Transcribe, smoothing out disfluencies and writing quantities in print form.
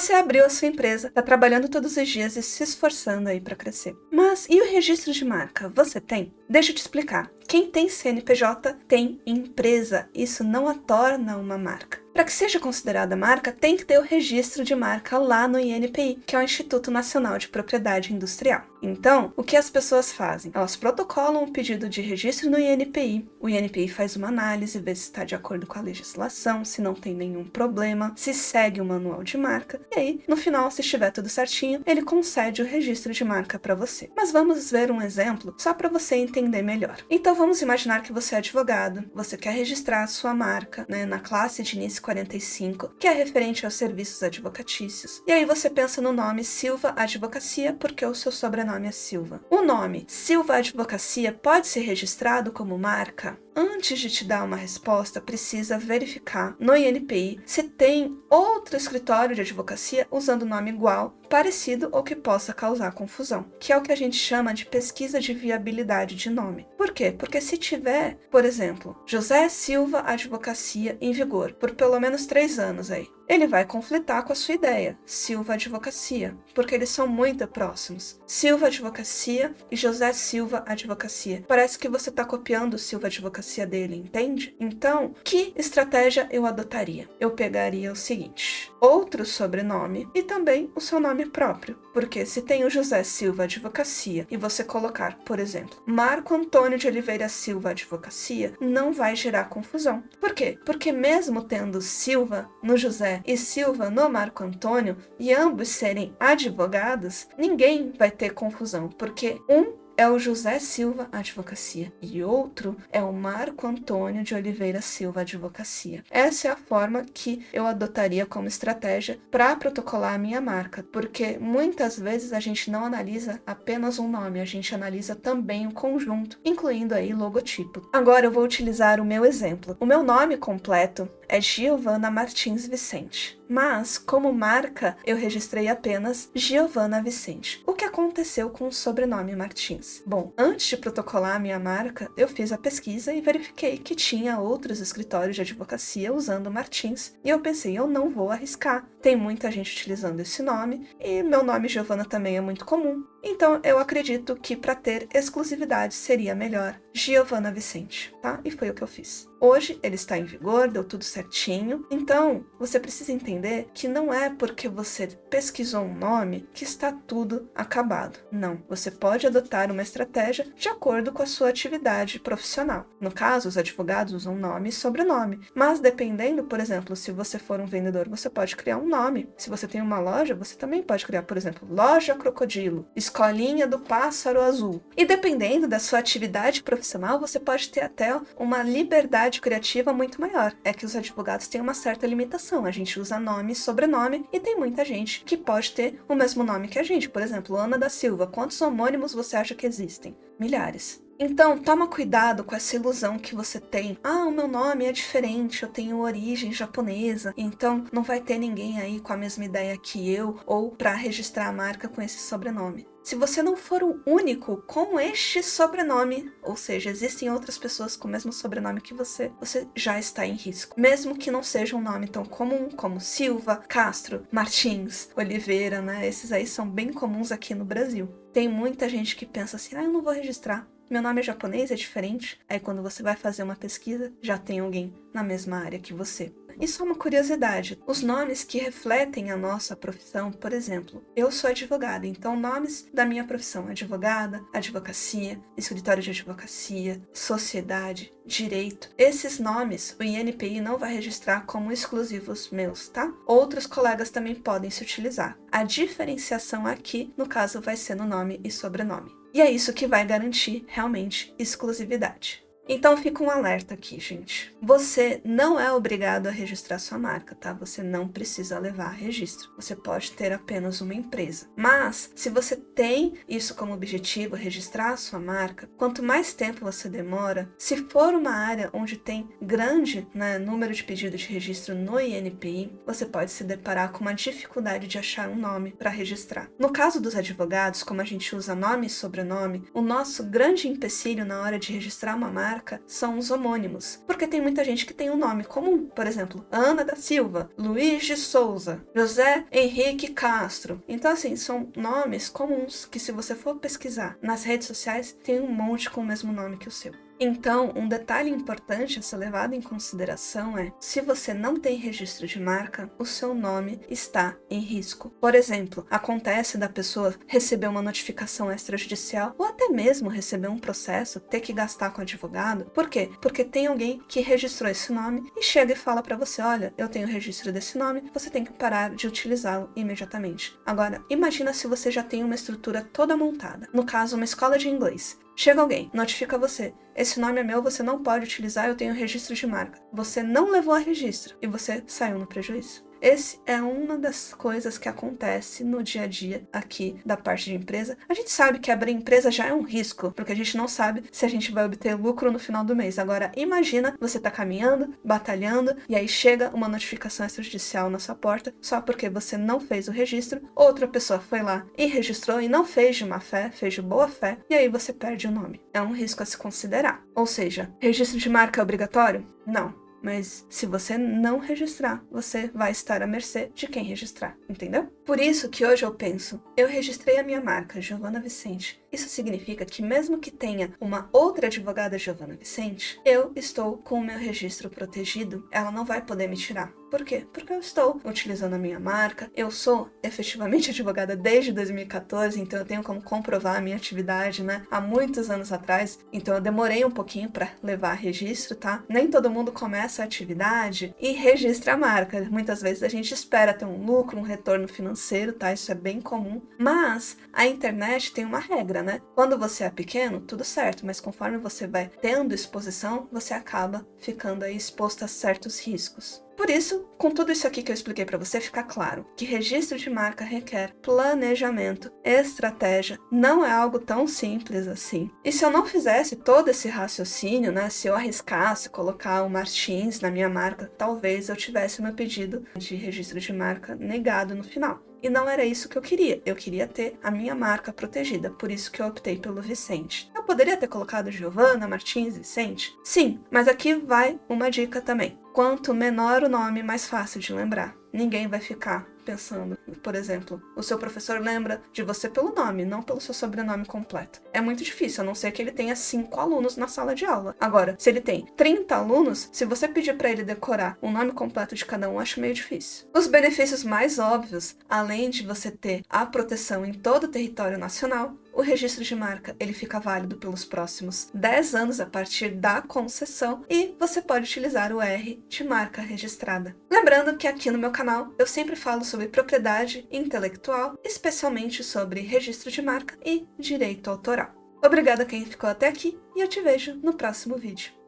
Você abriu a sua empresa, está trabalhando todos os dias e se esforçando aí para crescer. Mas e o registro de marca? Você tem? Deixa eu te explicar. Quem tem CNPJ tem empresa. Isso não a torna uma marca. Para que seja considerada marca, tem que ter o registro de marca lá no INPI, que é o Instituto Nacional de Propriedade Industrial. Então, o que as pessoas fazem? Elas protocolam o pedido de registro no INPI, o INPI faz uma análise, vê se está de acordo com a legislação, se não tem nenhum problema, se segue o manual de marca, e aí, no final, se estiver tudo certinho, ele concede o registro de marca para você. Mas vamos ver um exemplo, só para você entender melhor. Então, vamos imaginar que você é advogado, você quer registrar a sua marca, na classe de início 45, que é referente aos serviços advocatícios. E aí você pensa no nome Silva Advocacia, porque o seu sobrenome é Silva. O nome Silva Advocacia pode ser registrado como marca? Antes de te dar uma resposta, precisa verificar no INPI se tem outro escritório de advocacia usando nome igual, parecido ou que possa causar confusão, que é o que a gente chama de pesquisa de viabilidade de nome. Por quê? Porque se tiver, por exemplo, José Silva Advocacia em vigor por pelo menos 3 anos aí, ele vai conflitar com a sua ideia, Silva Advocacia, porque eles são muito próximos. Silva Advocacia e José Silva Advocacia. Parece que você está copiando o Silva Advocacia dele, entende? Então, que estratégia eu adotaria? Eu pegaria o seguinte, outro sobrenome e também o seu nome próprio, porque se tem o José Silva Advocacia e você colocar, por exemplo, Marco Antônio de Oliveira Silva Advocacia, não vai gerar confusão. Por quê? Porque mesmo tendo Silva no José e Silva no Marco Antônio, e ambos serem advogados, ninguém vai ter confusão, porque um é o José Silva Advocacia e outro é o Marco Antônio de Oliveira Silva Advocacia. Essa é a forma que eu adotaria como estratégia para protocolar a minha marca, porque muitas vezes a gente não analisa apenas um nome, a gente analisa também o conjunto, incluindo aí logotipo. Agora eu vou utilizar o meu exemplo. O meu nome completo é Giovana Martins Vicente, mas como marca eu registrei apenas Giovana Vicente. O que aconteceu com o sobrenome Martins? Bom, antes de protocolar a minha marca, eu fiz a pesquisa e verifiquei que tinha outros escritórios de advocacia usando Martins, e eu pensei, eu não vou arriscar. Tem muita gente utilizando esse nome, e meu nome Giovana também é muito comum. Então, eu acredito que para ter exclusividade seria melhor Giovana Vicente, tá? E foi o que eu fiz. Hoje ele está em vigor, deu tudo certinho. Então, você precisa entender que não é porque você pesquisou um nome que está tudo acabado. Não, você pode adotar uma estratégia de acordo com a sua atividade profissional. No caso, os advogados usam nome e sobrenome, mas dependendo, por exemplo, se você for um vendedor, você pode criar um nome. Se você tem uma loja, você também pode criar, por exemplo, Loja Crocodilo, Escolinha do Pássaro Azul. E dependendo da sua atividade profissional, você pode ter até uma liberdade criativa muito maior. É que os advogados têm uma certa limitação. A gente usa nome e sobrenome e tem muita gente que pode ter o mesmo nome que a gente. Por exemplo, Ana da Silva. Quantos homônimos você acha que existem? Milhares. Então, toma cuidado com essa ilusão que você tem. Ah, o meu nome é diferente, eu tenho origem japonesa, então não vai ter ninguém aí com a mesma ideia que eu, ou para registrar a marca com esse sobrenome. Se você não for o único com este sobrenome, ou seja, existem outras pessoas com o mesmo sobrenome que você já está em risco. Mesmo que não seja um nome tão comum como Silva, Castro, Martins, Oliveira, né? Esses aí são bem comuns aqui no Brasil. Tem muita gente que pensa assim, eu não vou registrar. Meu nome é japonês, é diferente. Aí quando você vai fazer uma pesquisa, já tem alguém na mesma área que você. E só uma curiosidade, os nomes que refletem a nossa profissão, por exemplo, eu sou advogada, então nomes da minha profissão, advogada, advocacia, escritório de advocacia, sociedade, direito, esses nomes o INPI não vai registrar como exclusivos meus, tá? Outros colegas também podem se utilizar. A diferenciação aqui, no caso, vai ser no nome e sobrenome. E é isso que vai garantir realmente exclusividade. Então fica um alerta aqui, gente. Você não é obrigado a registrar sua marca, tá? Você não precisa levar a registro. Você pode ter apenas uma empresa. Mas, se você tem isso como objetivo, registrar a sua marca, quanto mais tempo você demora, se for uma área onde tem grande número de pedidos de registro no INPI, você pode se deparar com uma dificuldade de achar um nome para registrar. No caso dos advogados, como a gente usa nome e sobrenome, o nosso grande empecilho na hora de registrar uma marca marca são os homônimos, porque tem muita gente que tem um nome comum, por exemplo, Ana da Silva, Luiz de Souza, José Henrique Castro. Então, assim, são nomes comuns que, se você for pesquisar nas redes sociais, tem um monte com o mesmo nome que o seu. Então, um detalhe importante a ser levado em consideração é, se você não tem registro de marca, o seu nome está em risco. Por exemplo, acontece da pessoa receber uma notificação extrajudicial ou até mesmo receber um processo, ter que gastar com advogado. Por quê? Porque tem alguém que registrou esse nome e chega e fala para você, olha, eu tenho registro desse nome, você tem que parar de utilizá-lo imediatamente. Agora, imagina se você já tem uma estrutura toda montada. No caso, uma escola de inglês. Chega alguém, notifica você. Esse nome é meu, você não pode utilizar, eu tenho registro de marca. Você não levou a registro e você saiu no prejuízo. Esse é uma das coisas que acontece no dia a dia aqui da parte de empresa. A gente sabe que abrir empresa já é um risco, porque a gente não sabe se a gente vai obter lucro no final do mês. Agora, imagina você tá caminhando, batalhando, e aí chega uma notificação extrajudicial na sua porta, só porque você não fez o registro, outra pessoa foi lá e registrou e não fez de má fé, fez de boa fé, e aí você perde o nome. É um risco a se considerar. Ou seja, registro de marca é obrigatório? Não. Mas se você não registrar, você vai estar à mercê de quem registrar, entendeu? Por isso que hoje eu penso, eu registrei a minha marca, Giovana Vicente. Isso significa que mesmo que tenha uma outra advogada Giovana Vicente, eu estou com o meu registro protegido, ela não vai poder me tirar. Por quê? Porque eu estou utilizando a minha marca, eu sou efetivamente advogada desde 2014, então eu tenho como comprovar a minha atividade, né? Há muitos anos atrás, então eu demorei um pouquinho para levar registro, tá? Nem todo mundo começa a atividade e registra a marca. Muitas vezes a gente espera ter um lucro, um retorno financeiro, tá? Isso é bem comum. Mas a internet tem uma regra, né? Quando você é pequeno, tudo certo, mas conforme você vai tendo exposição, você acaba ficando aí exposto a certos riscos. Por isso, com tudo isso aqui que eu expliquei para você, fica claro que registro de marca requer planejamento, estratégia, não é algo tão simples assim. E se eu não fizesse todo esse raciocínio, né, se eu arriscasse colocar o Martins na minha marca, talvez eu tivesse meu pedido de registro de marca negado no final. E não era isso que eu queria ter a minha marca protegida, por isso que eu optei pelo Vicente. Eu poderia ter colocado Giovana, Martins, Vicente? Sim, mas aqui vai uma dica também. Quanto menor o nome, mais fácil de lembrar. Ninguém vai ficar pensando, por exemplo, o seu professor lembra de você pelo nome, não pelo seu sobrenome completo. É muito difícil, a não ser que ele tenha 5 alunos na sala de aula. Agora, se ele tem 30 alunos, se você pedir para ele decorar o nome completo de cada um, acho meio difícil. Os benefícios mais óbvios, além de você ter a proteção em todo o território nacional, o registro de marca ele fica válido pelos próximos 10 anos a partir da concessão e você pode utilizar o R de marca registrada. Lembrando que aqui no meu canal eu sempre falo sobre propriedade intelectual, especialmente sobre registro de marca e direito autoral. Obrigada a quem ficou até aqui e eu te vejo no próximo vídeo.